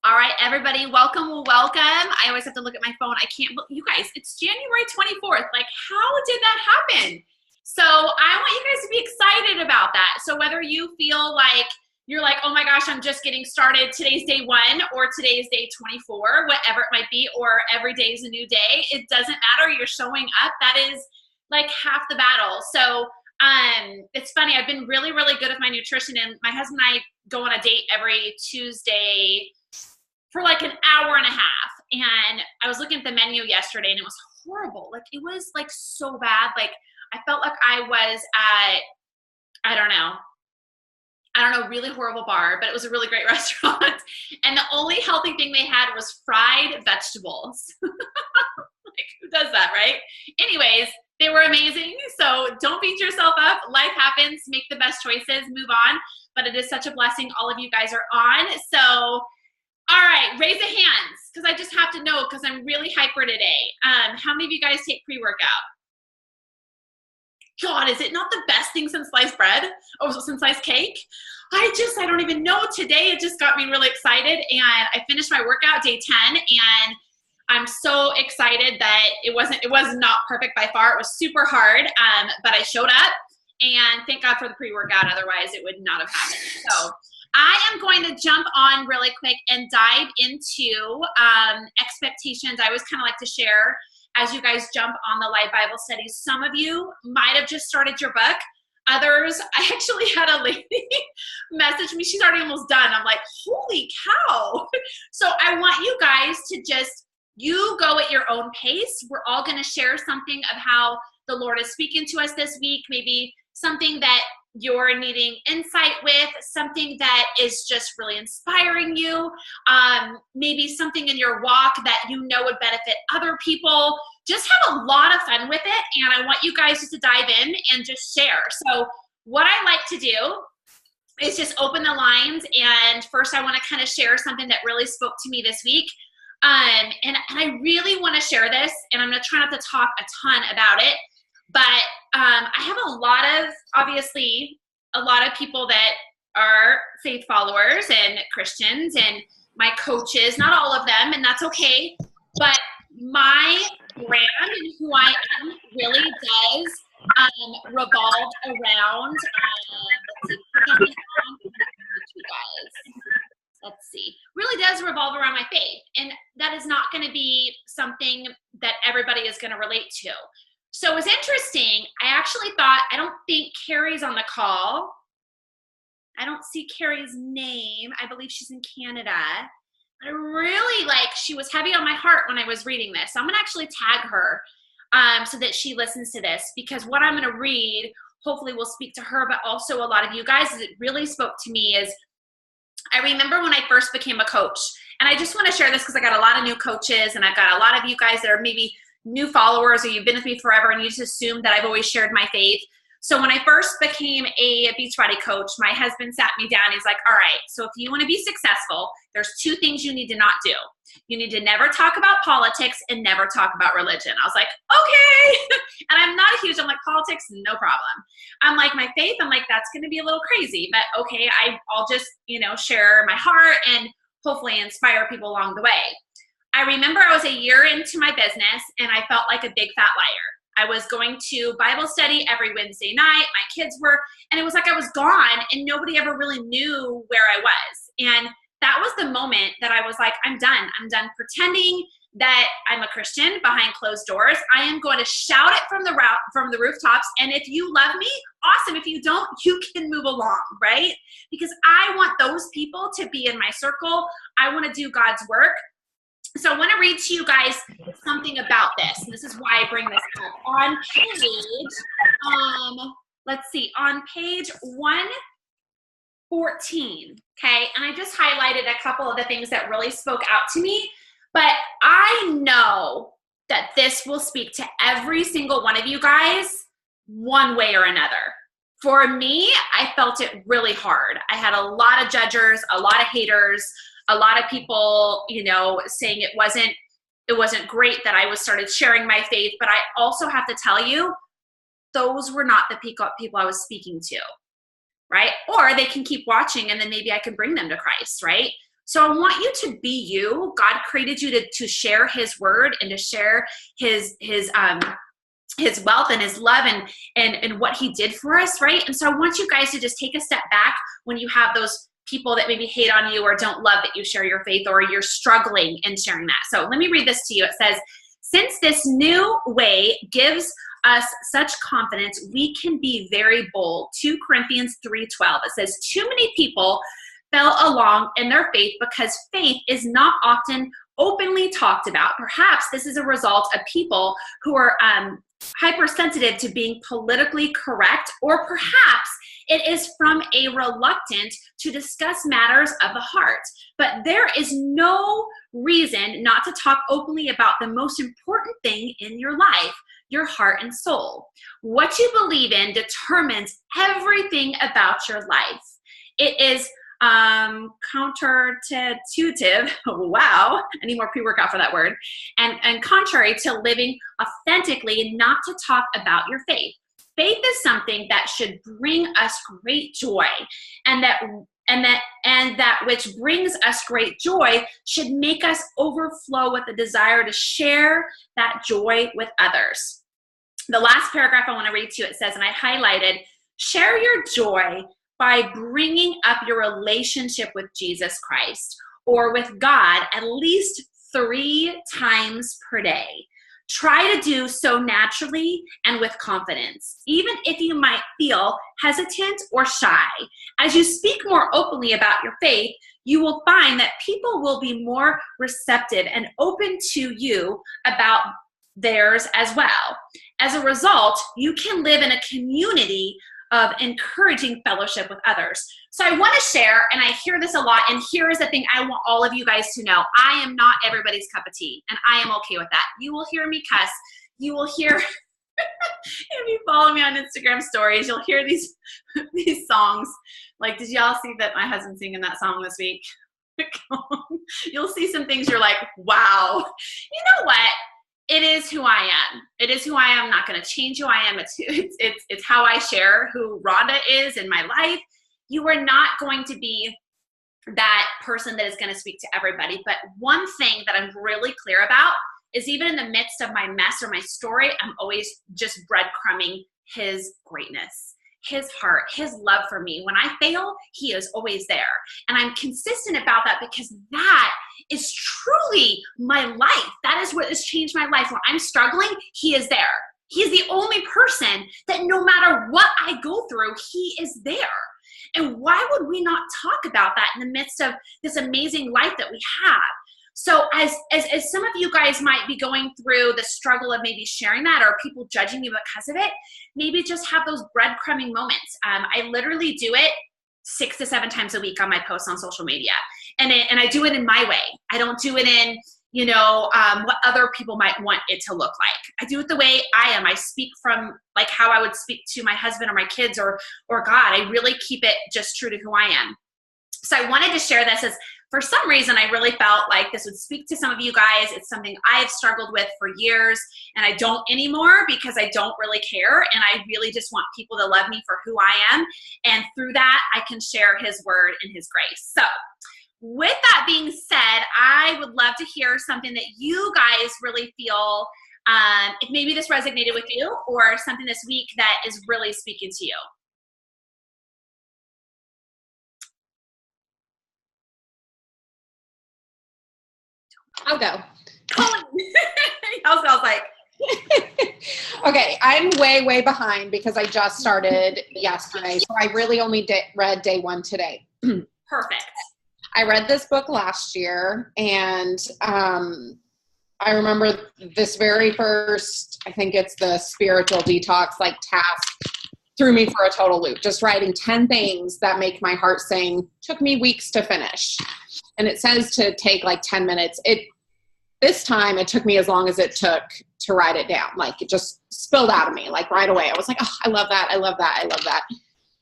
All right, everybody, welcome. I always have to look at my phone. I can't, you guys, it's January 24th. Like, how did that happen? So I want you guys to be excited about that. So whether you feel like you're like, oh my gosh, I'm just getting started, today's day 1, or today's day 24, whatever it might be, or every day is a new day, it doesn't matter. You're showing up. That is like half the battle. So it's funny. I've been really, really good with my nutrition, and my husband and I go on a date every Tuesday for like an hour and a half. And I was looking at the menu yesterday and it was horrible. Like, it was like so bad. Like, I felt like I was at, I don't know, really horrible bar, but it was a really great restaurant. And the only healthy thing they had was fried vegetables. Like, who does that, right? Anyways, they were amazing. So don't beat yourself up. Life happens. Make the best choices. Move on. But it is such a blessing all of you guys are on. So all right, raise the hands, because I just have to know, because I'm really hyper today. How many of you guys take pre-workout? God, is it not the best thing since sliced bread? Oh, since sliced cake? I don't even know. Today, it just got me really excited, and I finished my workout day 10, and I'm so excited that it was not perfect by far. It was super hard, but I showed up, and thank God for the pre-workout. Otherwise, it would not have happened. So I am going to jump on really quick and dive into expectations. I always kind of like to share as you guys jump on the live Bible studies. Some of you might have just started your book. Others, I actually had a lady message me. She's already almost done. I'm like, holy cow. So I want you guys to you go at your own pace. We're all going to share something of how the Lord is speaking to us this week, maybe something that you're needing insight with, something that is just really inspiring you, maybe something in your walk that you know would benefit other people. Just have a lot of fun with it, and I want you guys just to dive in and just share. So what I like to do is just open the lines, and first I want to kind of share something that really spoke to me this week. And I really want to share this, and I'm going to try not to talk a ton about it. But I have obviously a lot of people that are faith followers and Christians and my coaches, not all of them, and that's okay. But my brand and who I am really does revolve around, really does revolve around my faith. And that is not going to be something that everybody is going to relate to. So it was interesting. I actually thought, I don't think Carrie's on the call. I don't see Carrie's name. I believe she's in Canada. I really she was heavy on my heart when I was reading this. So I'm going to actually tag her so that she listens to this, because what I'm going to read hopefully will speak to her, but also a lot of you guys, as it really spoke to me is, I remember when I first became a coach, and I just want to share this because I got a lot of new coaches, and I've got a lot of you guys that are maybe new followers, or you've been with me forever and you just assume that I've always shared my faith. So when I first became a Beachbody coach, my husband sat me down. He's like, all right, so if you want to be successful, there's 2 things you need to not do. You need to never talk about politics and never talk about religion. I was like, okay. And I'm like, politics, no problem. I'm like, my faith, I'm like, that's going to be a little crazy, but okay, I'll just, share my heart and hopefully inspire people along the way. I remember I was a year into my business and I felt like a big fat liar. I was going to Bible study every Wednesday night. My kids were, and it was like I was gone and nobody ever really knew where I was. And that was the moment that I was like, I'm done. I'm done pretending that I'm a Christian behind closed doors. I am going to shout it from the rooftops. And if you love me, awesome. If you don't, you can move along, right? Because I want those people to be in my circle. I want to do God's work. So I want to read to you guys something about this. And this is why I bring this up. On page 114, okay? And I just highlighted a couple of the things that really spoke out to me. But I know that this will speak to every single one of you guys one way or another. For me, I felt it really hard. I had a lot of judgers, a lot of haters, a lot of people, saying it wasn't great that I started sharing my faith. But I also have to tell you, those were not the people I was speaking to, right? Or they can keep watching and then maybe I can bring them to Christ, right? So I want you to be you. God created you to share his word and to share his wealth and his love and what he did for us, right? And so I want you guys to just take a step back when you have those people that maybe hate on you or don't love that you share your faith, or you're struggling in sharing that. So let me read this to you. It says, since this new way gives us such confidence, we can be very bold. 2 Corinthians 3:12. It says, too many people fell along in their faith because faith is not often openly talked about. Perhaps this is a result of people who are hypersensitive to being politically correct, or perhaps it is from a reluctance to discuss matters of the heart. But there is no reason not to talk openly about the most important thing in your life, your heart and soul. What you believe in determines everything about your life. It is counterintuitive, wow, I need more pre-workout for that word, and contrary to living authentically, not to talk about your faith. Faith is something that should bring us great joy, and that which brings us great joy should make us overflow with the desire to share that joy with others. The last paragraph I want to read to you, it says, and I highlighted, share your joy by bringing up your relationship with Jesus Christ or with God at least 3 times per day. Try to do so naturally and with confidence, even if you might feel hesitant or shy. As you speak more openly about your faith, you will find that people will be more receptive and open to you about theirs as well. As a result, you can live in a community of encouraging fellowship with others. So I want to share, and I hear this a lot, and here is the thing I want all of you guys to know. I am not everybody's cup of tea, and I am okay with that. You will hear me cuss. You will hear, if you follow me on Instagram stories, you'll hear these songs. Like, did y'all see that my husband's singing that song this week? You'll see some things you're like, wow. You know what? It is who I am. It is who I am. I'm not going to change who I am. It's how I share who Rhonda is in my life. You are not going to be that person that is going to speak to everybody. But one thing that I'm really clear about is, even in the midst of my mess or my story, I'm always just breadcrumbing his greatness, his heart, his love for me. When I fail, he is always there. And I'm consistent about that because that is truly my life. That is what has changed my life. When I'm struggling, he is there. He is the only person that no matter what I go through, he is there. And why would we not talk about that in the midst of this amazing life that we have? So as some of you guys might be going through the struggle of maybe sharing that, or people judging you because of it, maybe just have those breadcrumbing moments. I literally do it 6 to 7 times a week on my posts on social media. And I do it in my way. I don't do it in, what other people might want it to look like. I do it the way I am. I speak from like how I would speak to my husband or my kids or God. I really keep it just true to who I am. So I wanted to share this as, for some reason, I really felt like this would speak to some of you guys. It's something I have struggled with for years, and I don't anymore because I don't really care, and I really just want people to love me for who I am, and through that, I can share his word and his grace. So with that being said, I would love to hear something that you guys really feel, if maybe this resonated with you, or something this week that is really speaking to you. I'll go. I was like, okay, I'm way behind because I just started yesterday. So I really only read day 1 today. Perfect. I read this book last year, and I remember this very first, I think it's the spiritual detox task, threw me for a total loop. Just writing 10 things that make my heart sing. Took me weeks to finish. And it says to take 10 minutes. This time it took me as long as it took to write it down. It just spilled out of me right away. I was like, oh, I love that. I love that. I love that.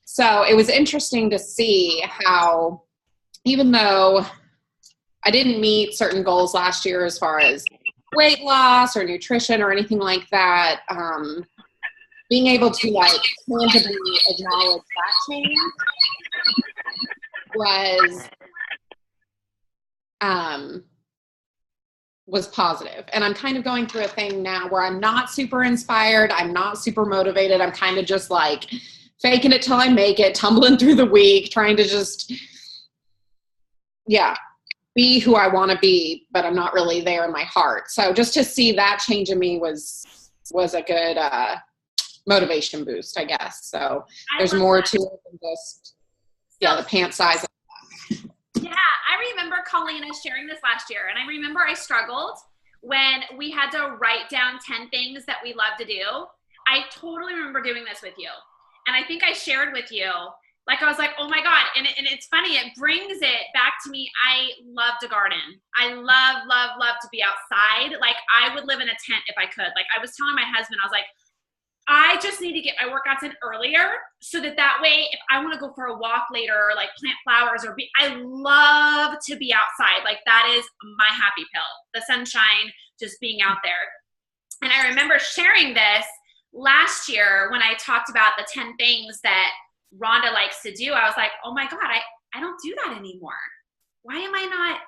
So it was interesting to see how, even though I didn't meet certain goals last year as far as weight loss or nutrition or anything like that, being able to tangibly acknowledge that change was was positive. And I'm kind of going through a thing now where I'm not super inspired. I'm not super motivated. I'm kind of just like faking it till I make it, tumbling through the week, trying to just, be who I want to be, but I'm not really there in my heart. So just to see that change in me was a good motivation boost, I guess. So there's more to it than just, the pant size. Yeah, I remember Colleen and sharing this last year, and I remember I struggled when we had to write down 10 things that we love to do. I totally remember doing this with you. And I think I shared with you, like I was like, oh my God. And it's funny, it brings it back to me. I love to garden. I love to be outside. Like I would live in a tent if I could. Like I was telling my husband, I was like, I just need to get my workouts in earlier so that way, if I want to go for a walk later or like plant flowers I love to be outside. Like that is my happy pill, the sunshine, just being out there. And I remember sharing this last year when I talked about the 10 things that Rhonda likes to do. I was like, oh my God, I don't do that anymore. Why am I not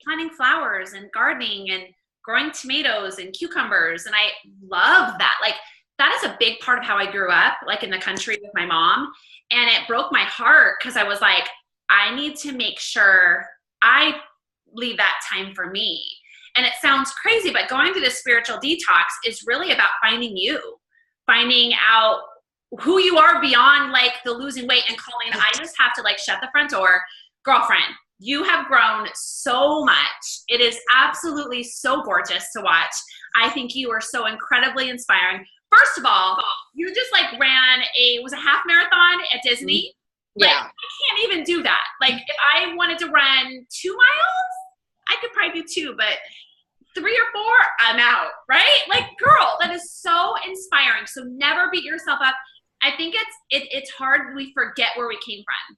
planting flowers and gardening and growing tomatoes and cucumbers? And I love that. Like, that is a big part of how I grew up, like in the country with my mom. And it broke my heart because I was like, I need to make sure I leave that time for me. And it sounds crazy, but going through the spiritual detox is really about finding you, finding out who you are beyond like the losing weight. And Colleen, I just have to like shut the front door. Girlfriend, you have grown so much. It is absolutely so gorgeous to watch. I think you are so incredibly inspiring. First of all, you just like ran a half marathon at Disney. Like, Yeah. I can't even do that. Like if I wanted to run 2 miles, I could probably do 2, but 3 or 4, I'm out, right? Like, girl, that is so inspiring. So never beat yourself up. I think it's hard. We forget where we came from.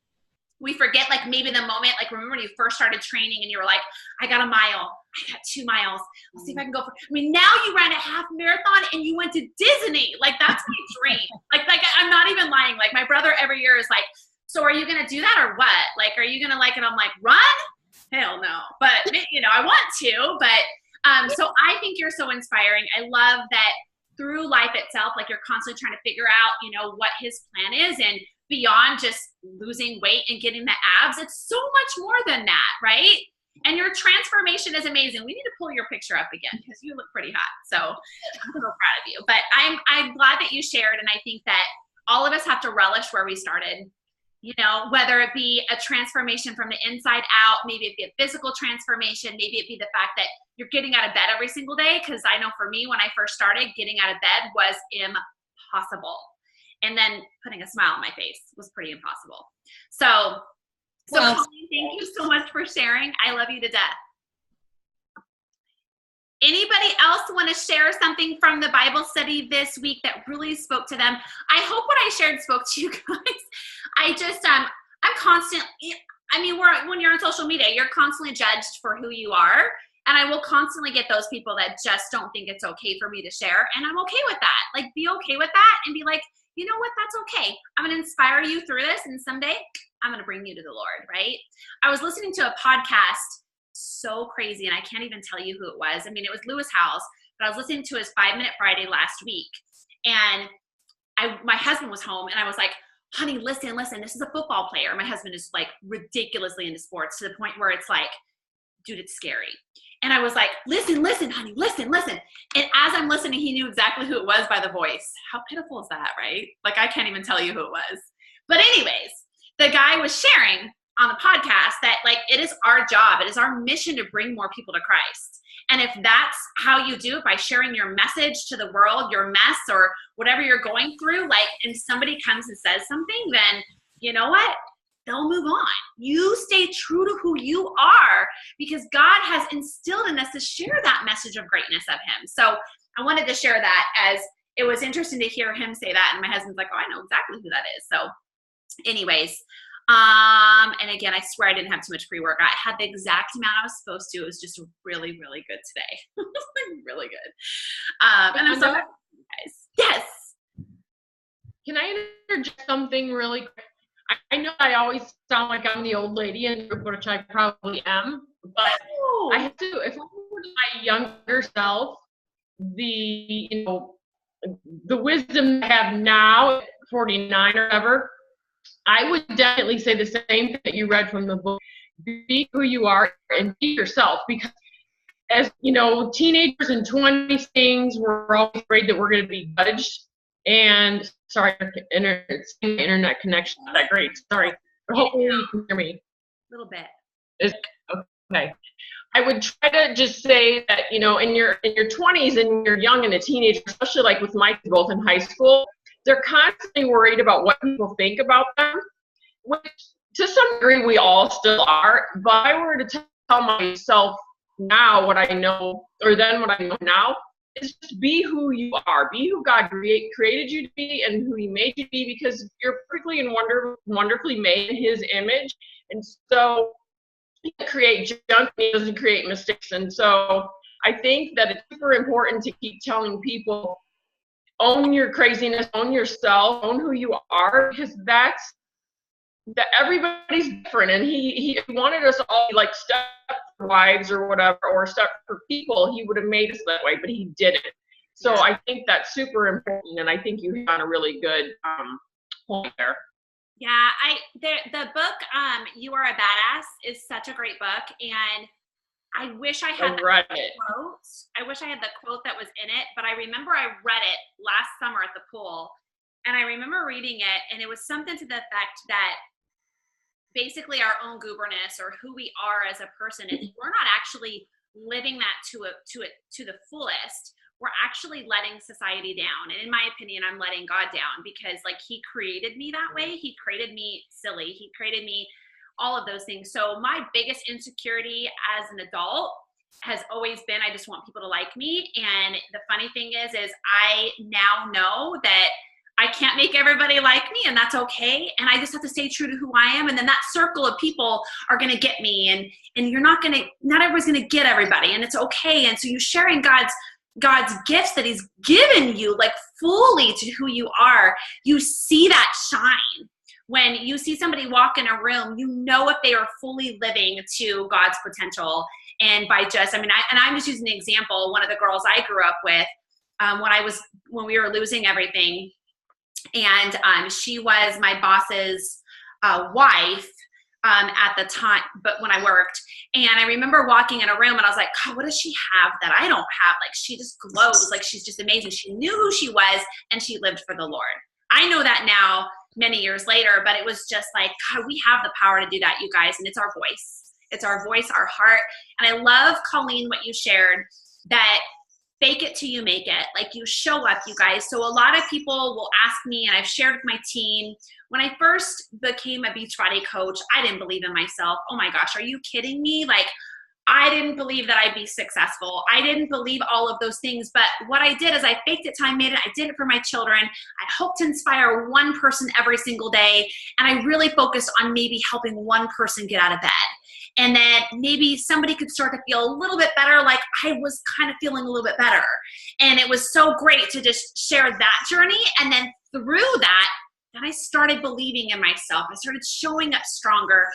We forget like maybe the moment, like remember when you first started training and you were like, I got 1 mile, I got 2 miles. Let's see if I can go for, I mean, now you ran a half marathon and you went to Disney. Like that's my dream. Like I'm not even lying. Like my brother every year is like, so are you going to do that or what? Like, are you going to like, and I'm like, run? Hell no. But you know, I want to, but so I think you're so inspiring. I love that through life itself, like you're constantly trying to figure out, you know, what his plan is and beyond just losing weight and getting the abs, it's so much more than that, right? And your transformation is amazing. We need to pull your picture up again because you look pretty hot. So I'm so proud of you. But I'm glad that you shared, and I think that all of us have to relish where we started. You know, whether it be a transformation from the inside out, maybe it be a physical transformation, maybe it be the fact that you're getting out of bed every single day. Because I know for me, when I first started, getting out of bed was impossible. And then putting a smile on my face was pretty impossible. So well, Colleen, thank you so much for sharing. I love you to death. Anybody else want to share something from the Bible study this week that really spoke to them? I hope what I shared spoke to you guys. I just, I'm constantly, I mean, when you're on social media, you're constantly judged for who you are. And I will constantly get those people that just don't think it's okay for me to share. And I'm okay with that. Like, be okay with that and be like, you know what, that's okay. I'm going to inspire you through this. And someday I'm going to bring you to the Lord, right? I was listening to a podcast, so crazy, and I can't even tell you who it was. I mean, it was Lewis Howes, but I was listening to his 5-Minute Friday last week. And my husband was home and I was like, honey, listen, this is a football player. My husband is like ridiculously into sports to the point where it's like, dude, it's scary. And I was like, listen, honey, listen. And as I'm listening, he knew exactly who it was by the voice. How pitiful is that, right? Like, I can't even tell you who it was. But anyways, the guy was sharing on the podcast that like, it is our job. It is our mission to bring more people to Christ. And if that's how you do it, by sharing your message to the world, your mess or whatever you're going through, like, and somebody comes and says something, then you know what? They'll move on. You stay true to who you are because God has instilled in us to share that message of greatness of him. So I wanted to share that, as it was interesting to hear him say that. And my husband's like, oh, I know exactly who that is. So anyways, and again, I swear I didn't have too much pre-work. I had the exact amount I was supposed to. It was just really, really good today. It was like really good. And I'm so happy with you guys. Yes. Can I interject something really quick? I know I always sound like I'm the old lady in the group, which I probably am, but I have to, if I were my younger self, the wisdom I have now at 49 or whatever, I would definitely say the same thing that you read from the book. Be who you are and be yourself, because as you know, teenagers and 20 things, we're always afraid that we're going to be judged. And sorry, internet connection not that great. Sorry, but hopefully you can hear me. A little bit. Okay. I would try to just say that, you know, in your 20s and you're young and a teenager, especially like with my kids both in high school, they're constantly worried about what people think about them, which to some degree we all still are. But if I were to tell myself now what I know, or then what I know now, is just be who you are. Be who God created you to be and who He made you to be, because you're perfectly and wonderfully made in His image. And so He doesn't create junk, He doesn't create mistakes. And so I think that it's super important to keep telling people, own your craziness, own yourself, own who you are, because that everybody's different. And he wanted us all like step wives or whatever, or step for people, He would have made us that way, but He didn't. So I think that's super important, and I think you hit on a really good point there. Yeah, the book You Are a Badass is such a great book, and I wish I had the quote. I wish I had the quote that was in it, but I remember I read it last summer at the pool, and I remember reading it, and it was something to the effect that basically our own gooberness, or who we are as a person, if we're not actually living that to the fullest, we're actually letting society down. And in my opinion, I'm letting God down, because like He created me that way. He created me silly. He created me all of those things. So my biggest insecurity as an adult has always been, I just want people to like me. And the funny thing is I now know that I can't make everybody like me, and that's okay. And I just have to stay true to who I am. And then that circle of people are going to get me, and not everyone's going to get everybody, and it's okay. And so you sharing God's gifts that He's given you, like fully to who you are, you see that shine. When you see somebody walk in a room, you know if they are fully living to God's potential. And by just, I'm just using an example. One of the girls I grew up with, when we were losing everything, and she was my boss's wife at the time, but when I worked. And I remember walking in a room, and I was like, God, what does she have that I don't have? Like, she just glows. Like, she's just amazing. She knew who she was, and she lived for the Lord. I know that now many years later, but it was just like, God, we have the power to do that, you guys. And it's our voice. It's our voice, our heart. And I love, Colleen, what you shared, that fake it till you make it. Like, you show up, you guys. So a lot of people will ask me, and I've shared with my team, when I first became a Beachbody coach, I didn't believe in myself. Oh my gosh, are you kidding me? Like, I didn't believe that I'd be successful. I didn't believe all of those things. But what I did is I faked it till I made it. I did it for my children. I hope to inspire one person every single day. And I really focused on maybe helping one person get out of bed. And then maybe somebody could start to feel a little bit better, like I was kind of feeling a little bit better. And it was so great to just share that journey. And then through that, then I started believing in myself. I started showing up stronger.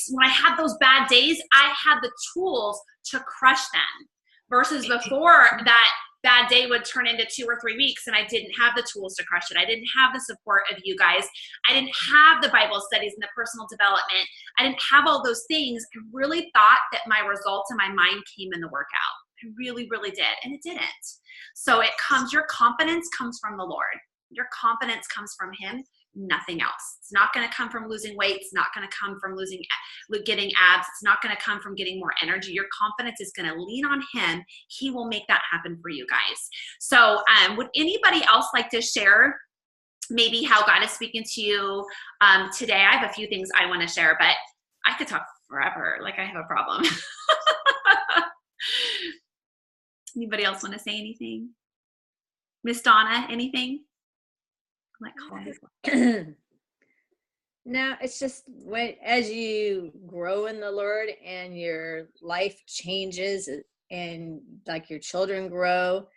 When I had those bad days, I had the tools to crush them. Versus before, that bad day would turn into 2 or 3 weeks, and I didn't have the tools to crush it. I didn't have the support of you guys. I didn't have the Bible studies and the personal development. I didn't have all those things. I really thought that my results in my mind came in the workout. I really, really did, and it didn't. So your confidence comes from the Lord. Your confidence comes from Him, nothing else. It's not going to come from losing weight. It's not going to come from getting abs. It's not going to come from getting more energy. Your confidence is going to lean on Him. He will make that happen for you guys. So would anybody else like to share maybe how God is speaking to you today? I have a few things I want to share, but I could talk forever. Like, I have a problem. Anybody else want to say anything? Miss Donna, anything? No, it's just as you grow in the Lord and your life changes, and like your children grow,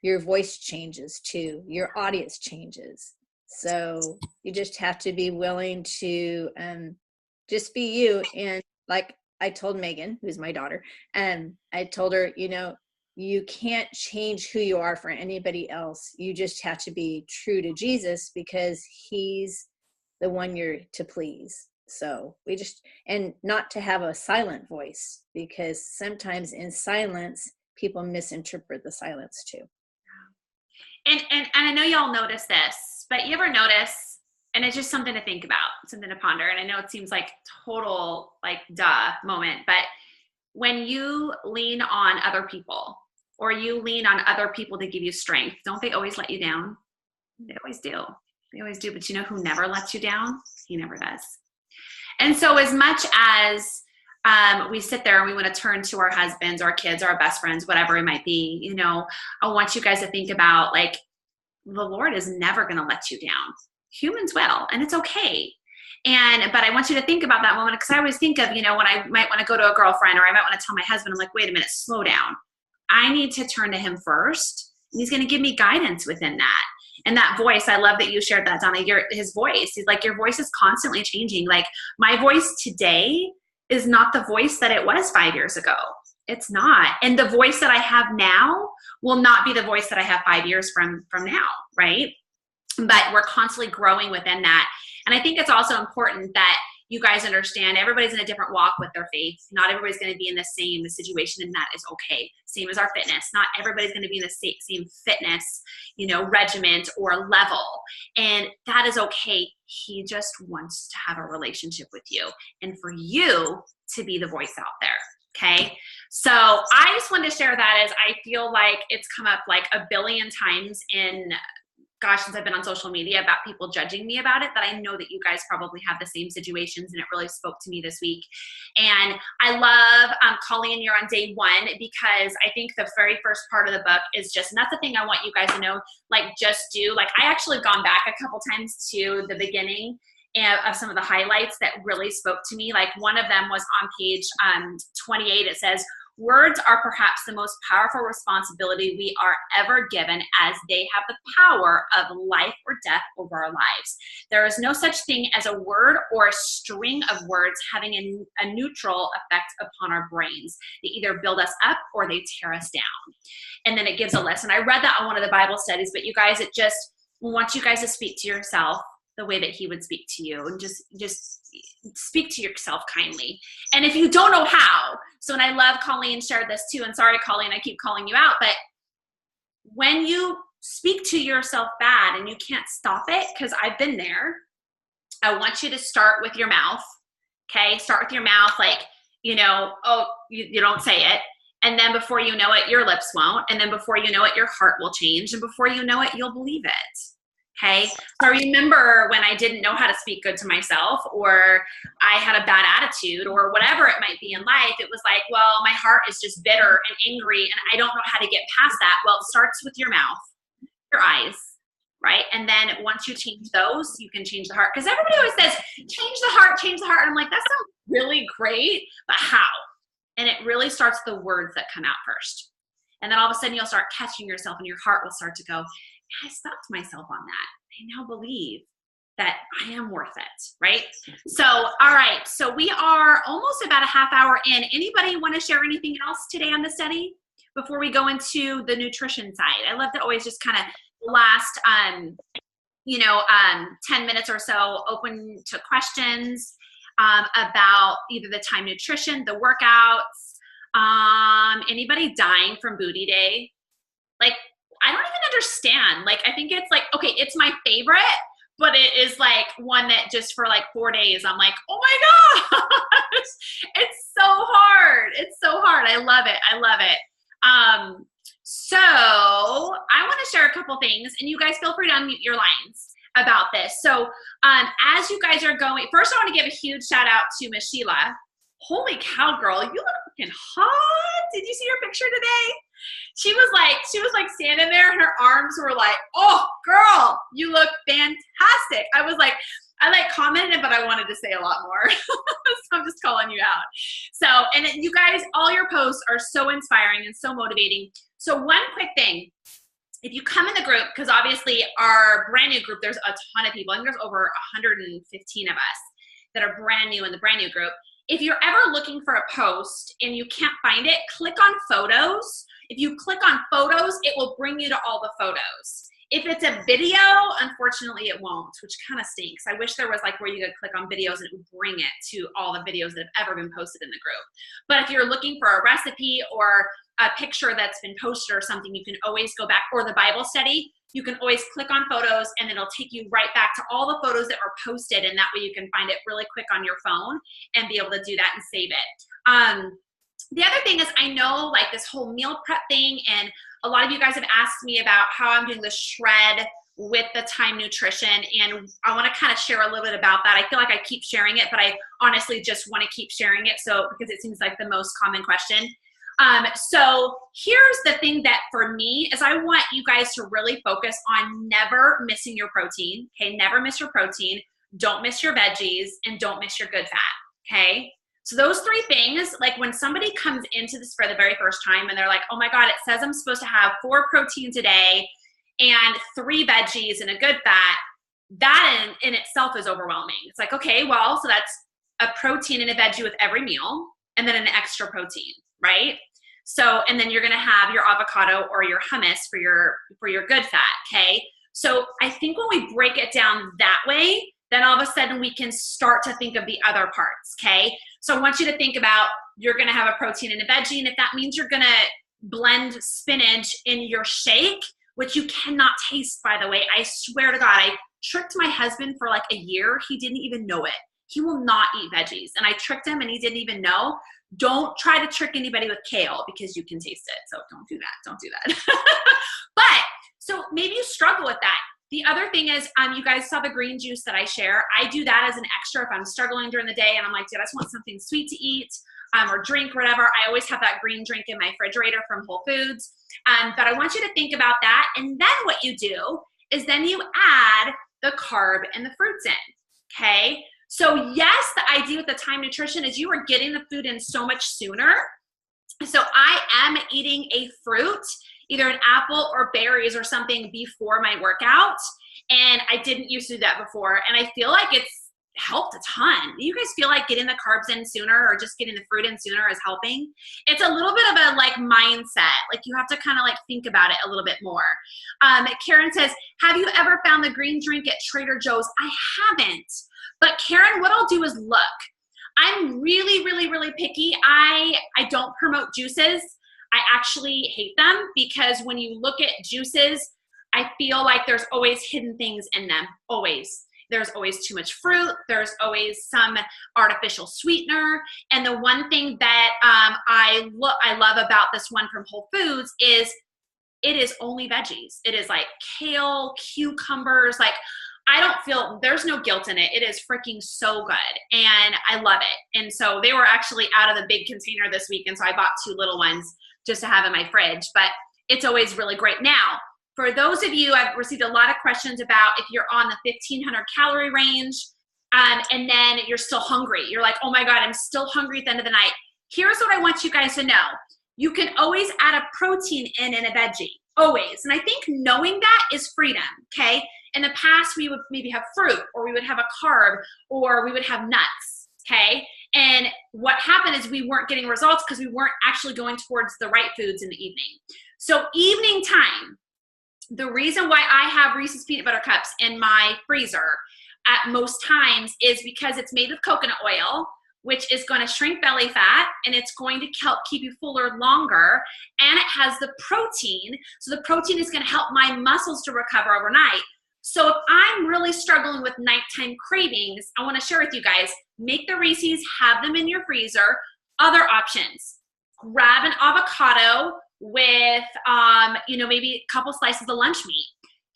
your voice changes too. Your audience changes. So you just have to be willing to just be you. And like I told Megan, who's my daughter, I told her, you can't change who you are for anybody else. You just have to be true to Jesus because he's the one you're to please. So and not to have a silent voice, because sometimes in silence, people misinterpret the silence too. And I know y'all notice this, but you ever notice, and it's just something to think about, something to ponder. And I know it seems like total, like, duh moment, but when you lean on other people or you lean on other people to give you strength, don't they always let you down? They always do. They always do. But you know who never lets you down? He never does. And so as much as we sit there and we want to turn to our husbands, our kids, our best friends, whatever it might be, I want you guys to think about, like, the Lord is never going to let you down. Humans will, and it's okay. But I want you to think about that moment, because I always think of, when I might want to go to a girlfriend, or I might want to tell my husband, I'm like, wait a minute, slow down. I need to turn to him first. And he's going to give me guidance within that. And that voice, I love that you shared that, Donna, his voice. He's like, your voice is constantly changing. Like, my voice today is not the voice that it was 5 years ago. It's not. And the voice that I have now will not be the voice that I have 5 years from now, right? But we're constantly growing within that. And I think it's also important that you guys understand everybody's in a different walk with their faith. Not everybody's going to be in the same situation, and that is okay. Same as our fitness. Not everybody's going to be in the same fitness, regiment or level. And that is okay. He just wants to have a relationship with you and for you to be the voice out there. Okay. So I just wanted to share that, as I feel like it's come up like a billion times since I've been on social media, about people judging me about it, that I know that you guys probably have the same situations, and it really spoke to me this week. And I love Colleen, you're on day 1, because I think the very first part of the book is just, and that's the thing I want you guys to know, like, just do, like, I actually have gone back a couple times to the beginning of some of the highlights that really spoke to me. Like, one of them was on page 28. It says, words are perhaps the most powerful responsibility we are ever given, as they have the power of life or death over our lives. There is no such thing as a word or a string of words having a neutral effect upon our brains. They either build us up or they tear us down. And then it gives a list. And I read that on one of the Bible studies, but you guys, it just wants you guys to speak to yourself the way that he would speak to you, and just speak to yourself kindly. And if you don't know how, and I love Colleen shared this too, and sorry, Colleen, I keep calling you out, but when you speak to yourself bad and you can't stop it, because I've been there, I want you to start with your mouth. Okay. Start with your mouth. Like, you don't say it. And then before you know it, your lips won't. And then before you know it, your heart will change. And before you know it, you'll believe it. Okay. So I remember when I didn't know how to speak good to myself, or I had a bad attitude, or whatever it might be in life, it was like, well, my heart is just bitter and angry, and I don't know how to get past that. Well, it starts with your mouth, your eyes, right? And then once you change those, you can change the heart. Because everybody always says, change the heart, change the heart. And I'm like, that sounds really great, but how? And it really starts with the words that come out first. And then all of a sudden you'll start catching yourself, and your heart will start to go, I stopped myself on that. I now believe that I am worth it, right? So, all right. So we are almost about a half hour in. Anybody want to share anything else today on the study before we go into the nutrition side? I love to always just kind of last, 10 minutes or so open to questions about either the time nutrition, the workouts, anybody dying from booty day. Like, I don't even understand. Like, I think it's like, okay, it's my favorite, but it is like one that just for like 4 days, I'm like, oh my gosh, it's so hard. It's so hard. I love it. I love it. So I want to share a couple things, and you guys feel free to unmute your lines about this. So as you guys are going, first I want to give a huge shout out to Miss Sheila. Holy cow, girl, you look fucking hot. Did you see her picture today? She was like standing there, and her arms were like, oh, girl, you look fantastic. I commented, but I wanted to say a lot more. So I'm just calling you out. So, and you guys, all your posts are so inspiring and so motivating. So one quick thing, if you come in the group, because obviously our brand new group, there's a ton of people. I think there's over 115 of us that are brand new in the brand new group. If you're ever looking for a post and you can't find it, click on photos. If you click on photos, it will bring you to all the photos. If it's a video, unfortunately it won't, which kind of stinks. I wish there was like where you could click on videos and it would bring it to all the videos that have ever been posted in the group. But if you're looking for a recipe or a picture that's been posted or something, you can always go back, or the Bible study, you can always click on photos and it'll take you right back to all the photos that were posted, and that way you can find it really quick on your phone and be able to do that and save it. The other thing is, I know like this whole meal prep thing, and a lot of you guys have asked me about how I'm doing the shred with the Time Nutrition, and I want to kind of share a little bit about that. I feel like I keep sharing it, but I honestly just want to keep sharing it, so because it seems like the most common question. So here's the thing that for me is I want you guys to really focus on never missing your protein. Okay, never miss your protein. Don't miss your veggies, and don't miss your good fat. Okay. So those three things, like when somebody comes into this for the very first time and they're like, oh my God, it says I'm supposed to have 4 proteins a day and 3 veggies and a good fat, that in itself is overwhelming. It's like, okay, well, so that's a protein and a veggie with every meal and then an extra protein, right? So, and then you're going to have your avocado or your hummus for your good fat. Okay. So I think when we break it down that way, then all of a sudden we can start to think of the other parts. Okay. So I want you to think about, you're going to have a protein and a veggie. And if that means you're going to blend spinach in your shake, which you cannot taste, by the way, I swear to God, I tricked my husband for like a year. He didn't even know it. He will not eat veggies. And I tricked him and he didn't even know. Don't try to trick anybody with kale because you can taste it. So don't do that. Don't do that. But so maybe you struggle with that. The other thing is, you guys saw the green juice that I share. I do that as an extra if I'm struggling during the day and I'm like, dude, I just want something sweet to eat or drink or whatever. I always have that green drink in my refrigerator from Whole Foods. But I want you to think about that. And then what you do is then you add the carb and the fruits in, okay? So yes, the idea with the Time Nutrition is you are getting the food in so much sooner. So I am eating a fruit, either an apple or berries or something before my workout. And I didn't used to do that before. And I feel like it's helped a ton. Do you guys feel like getting the carbs in sooner or just getting the fruit in sooner is helping? It's a little bit of a like mindset. Like you have to kind of like think about it a little bit more. Karen says, have you ever found the green drink at Trader Joe's? I haven't. But Karen, what I'll do is look. I'm really, really, really picky. I don't promote juices. I actually hate them because when you look at juices, I feel like there's always hidden things in them, always. There's always too much fruit. There's always some artificial sweetener. And the one thing that I love about this one from Whole Foods is it is only veggies. It is like kale, cucumbers, like I don't feel, there's no guilt in it. It is freaking so good and I love it. And so they were actually out of the big container this week. And so I bought 2 little ones just to have in my fridge, but it's always really great. Now, for those of you, I've received a lot of questions about if you're on the 1500 calorie range and then you're still hungry. You're like, oh my God, I'm still hungry at the end of the night. Here's what I want you guys to know. You can always add a protein in a veggie, always. And I think knowing that is freedom, okay? In the past, we would maybe have fruit or we would have a carb or we would have nuts, okay? And what happened is we weren't getting results because we weren't actually going towards the right foods in the evening. So evening time, the reason why I have Reese's Peanut Butter Cups in my freezer at most times is because it's made with coconut oil, which is going to shrink belly fat and it's going to help keep you fuller longer. And it has the protein. So the protein is going to help my muscles to recover overnight. So if I'm really struggling with nighttime cravings, I want to share with you guys, make the Reese's, have them in your freezer. Other options, grab an avocado with, maybe a couple slices of lunch meat.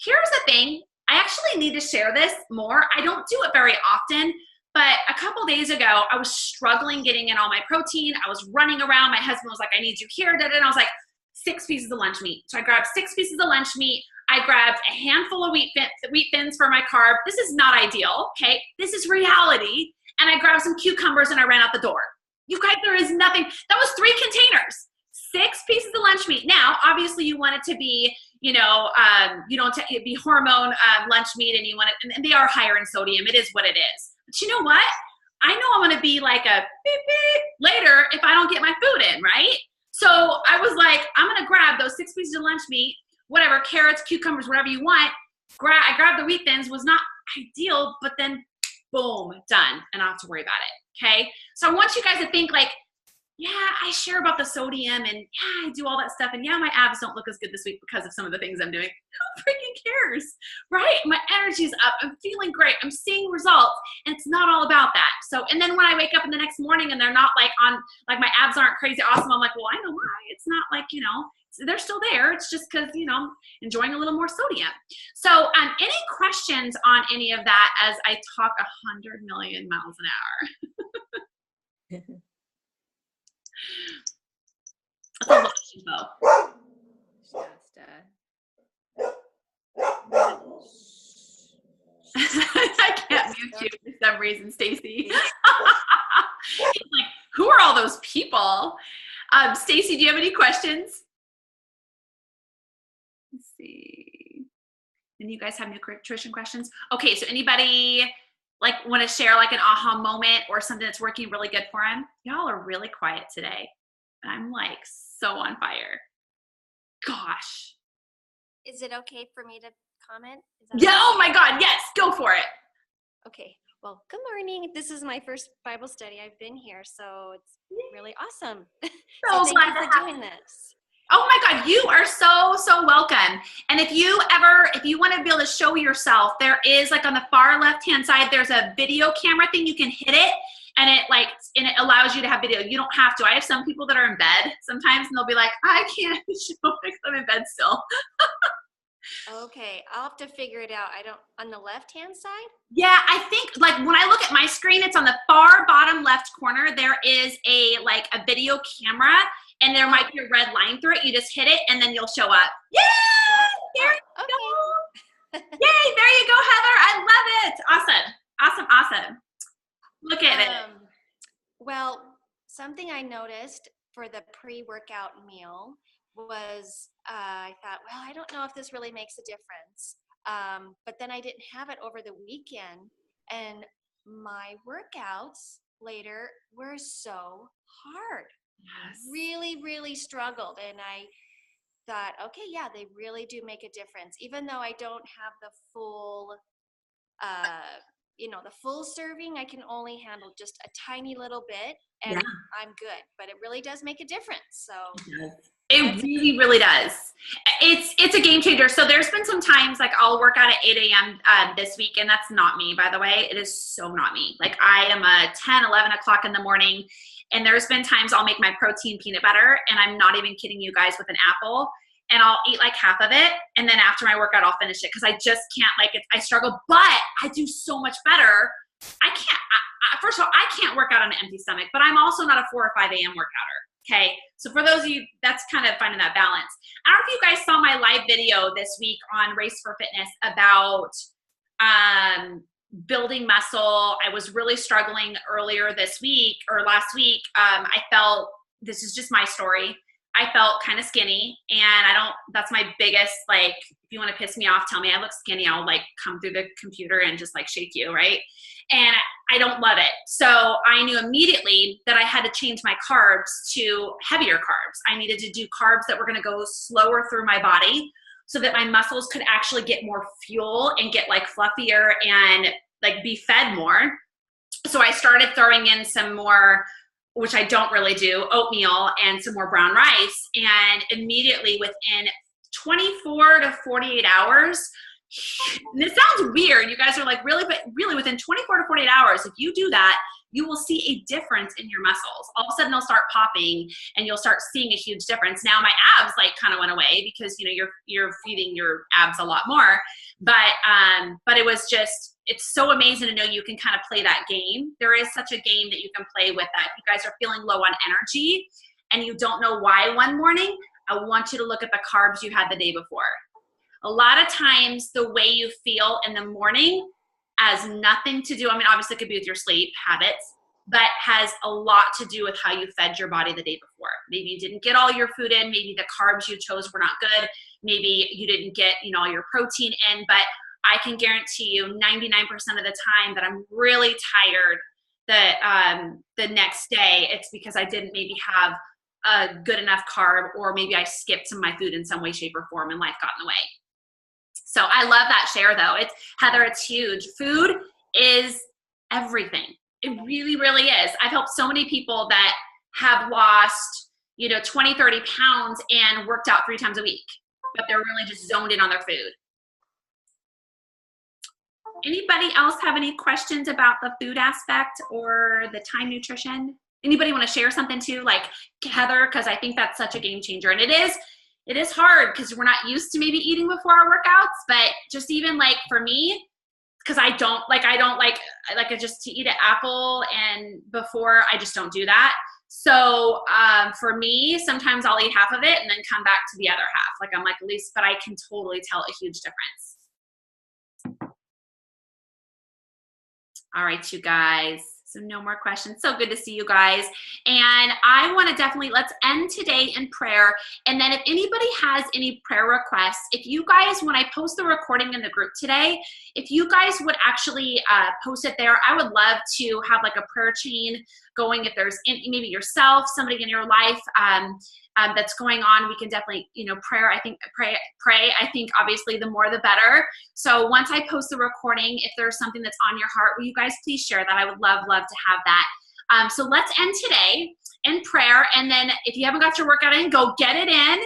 Here's the thing. I actually need to share this more. I don't do it very often, but a couple days ago, I was struggling getting in all my protein. I was running around. My husband was like, I need you here. And I was like, 6 pieces of lunch meat. So I grabbed 6 pieces of lunch meat. I grabbed a handful of wheat thins for my carb. This is not ideal, okay? This is reality. And I grabbed some cucumbers and I ran out the door. You guys, there is nothing. That was 3 containers, 6 pieces of lunch meat. Now, obviously you want it to be, you know, you don't it'd be hormone lunch meat, and you want it, and they are higher in sodium. It is what it is. But you know what? I know I'm going to be like a beep, beep later if I don't get my food in, right? So I was like, I'm going to grab those 6 pieces of lunch meat, whatever, carrots, cucumbers, whatever you want. I grabbed the wheat thins, was not ideal, but then boom, done. And I don't have to worry about it. Okay. So I want you guys to think like, yeah, I share about the sodium, and yeah, I do all that stuff. And yeah, my abs don't look as good this week because of some of the things I'm doing. Who freaking cares, right? My energy's up. I'm feeling great. I'm seeing results, and it's not all about that. So, and then when I wake up in the next morning and they're not like like my abs aren't crazy awesome, I'm like, well, I know why. It's not like, you know, they're still there. It's just because, you know, I'm enjoying a little more sodium. So any questions on any of that as I talk 100 million miles an hour? That's a lot of info. I can't mute you for some reason, Stacy. Like, who are all those people? Stacy, do you have any questions? Let's see. And you guys have nutrition questions? Okay, so anybody like want to share like an aha moment or something that's working really good for them? Y'all are really quiet today. And I'm like so on fire. Gosh. Is it okay for me to comment? Yeah, oh my God, yes, go for it. Okay, well, good morning. This is my first Bible study. I've been here, so it's really awesome. So thank you for doing this. Oh my God, you are so welcome. And if you want to be able to show yourself, there is like on the far left-hand side, there's a video camera thing. You can hit it and it allows you to have video. You don't have to. I have some people that are in bed sometimes and they'll be like, I can't show because I'm in bed still. Okay, I'll have to figure it out. On the left-hand side? Yeah, I think like when I look at my screen, it's on the far bottom left corner. There is a video camera and there might be a red line through it. You just hit it and then you'll show up. Yay! There you go. Yay, there you go, Heather. I love it. Awesome. Look at it. Well, something I noticed for the pre-workout meal was I thought, well, I don't know if this really makes a difference. But then I didn't have it over the weekend, and my workouts later were so hard. Yes. Really, really struggled. And I thought, okay, yeah, they really do make a difference. Even though I don't have the full, the full serving, I can only handle just a tiny little bit, and I'm good. But it really does make a difference. So. It really, really does. It's a game changer. So there's been some times like I'll work out at 8 a.m. This week, and that's not me, by the way. It is so not me. Like I am a 10, 11 o'clock in the morning, and there's been times I'll make my protein peanut butter, and I'm not even kidding you guys, with an apple, and I'll eat like half of it, and then after my workout, I'll finish it because I just can't, like it. I struggle, but I do so much better. First of all, I can't work out on an empty stomach, but I'm also not a 4 or 5 a.m. workouter. Okay, so for those of you, that's kind of finding that balance. I don't know if you guys saw my live video this week on Race for Fitness about building muscle. I was really struggling earlier this week or last week. I felt, this is just my story, I felt kind of skinny, and that's my biggest, like, if you want to piss me off, tell me I look skinny. I'll like come through the computer and just like shake you, right? And I don't love it. So I knew immediately that I had to change my carbs to heavier carbs. I needed to do carbs that were going to go slower through my body so that my muscles could actually get more fuel and get like fluffier and like be fed more. So I started throwing in some more, which I don't really do, oatmeal and some more brown rice. And immediately within 24 to 48 hours, and it sounds weird. You guys are like, really? But really within 24 to 48 hours, if you do that, you will see a difference in your muscles. All of a sudden they'll start popping and you'll start seeing a huge difference. Now my abs like kind of went away because, you know, you're feeding your abs a lot more. But it was just, it's so amazing to know you can kind of play that game. There is such a game that you can play with that. If you guys are feeling low on energy and you don't know why one morning, I want you to look at the carbs you had the day before. A lot of times the way you feel in the morning has nothing to do, I mean, obviously it could be with your sleep habits, but has a lot to do with how you fed your body the day before. Maybe you didn't get all your food in. Maybe the carbs you chose were not good. Maybe you didn't get, all your protein in, but I can guarantee you 99% of the time that I'm really tired the next day, it's because I didn't maybe have a good enough carb, or maybe I skipped some of my food in some way, shape, or form, and life got in the way. So I love that share, though. Heather, it's huge. Food is everything. It really, really is. I've helped so many people that have lost, 20, 30 pounds and worked out 3 times a week, but they're really just zoned in on their food. Anybody else have any questions about the food aspect or the time nutrition? Anybody want to share something too, like Heather? Because I think that's such a game changer. And it is hard because we're not used to maybe eating before our workouts, but just even like for me, because I just to eat an apple and before, I just don't do that. So for me, sometimes I'll eat half of it and then come back to the other half. Like I'm like, at least, but I can totally tell a huge difference. All right, you guys. So no more questions. So good to see you guys. And I want to definitely, let's end today in prayer. And then if anybody has any prayer requests, if you guys, when I post the recording in the group today, if you guys would actually post it there, I would love to have like a prayer chain going. If there's maybe yourself, somebody in your life that's going on, we can definitely, pray. I think obviously the more the better. So once I post the recording, if there's something that's on your heart, will you guys please share that? I would love to have that. So let's end today in prayer. And then if you haven't got your workout in, go get it in.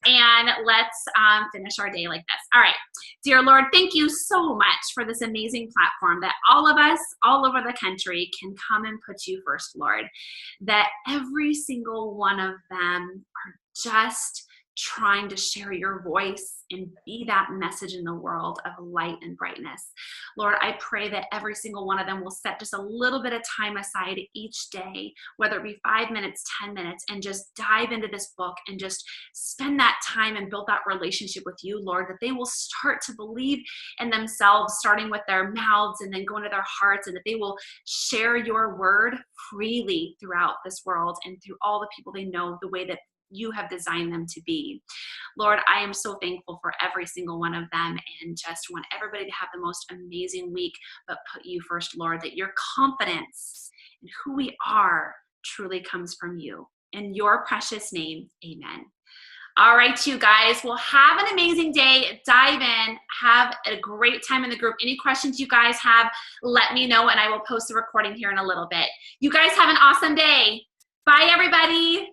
And let's finish our day like this. All right. Dear Lord, thank you so much for this amazing platform that all of us all over the country can come and put you first, Lord. That every single one of them are just trying to share your voice and be that message in the world of light and brightness. Lord, I pray that every single one of them will set just a little bit of time aside each day, whether it be 5 minutes, 10 minutes, and just dive into this book and just spend that time and build that relationship with you, Lord, that they will start to believe in themselves, starting with their mouths and then go into their hearts, and that they will share your word freely throughout this world and through all the people they know the way that you have designed them to be. Lord, I am so thankful for every single one of them and just want everybody to have the most amazing week, but put you first, Lord, that your confidence in who we are truly comes from you. In your precious name, amen. All right, you guys, well, have an amazing day. Dive in. Have a great time in the group. Any questions you guys have, let me know, and I will post the recording here in a little bit. You guys have an awesome day. Bye, everybody.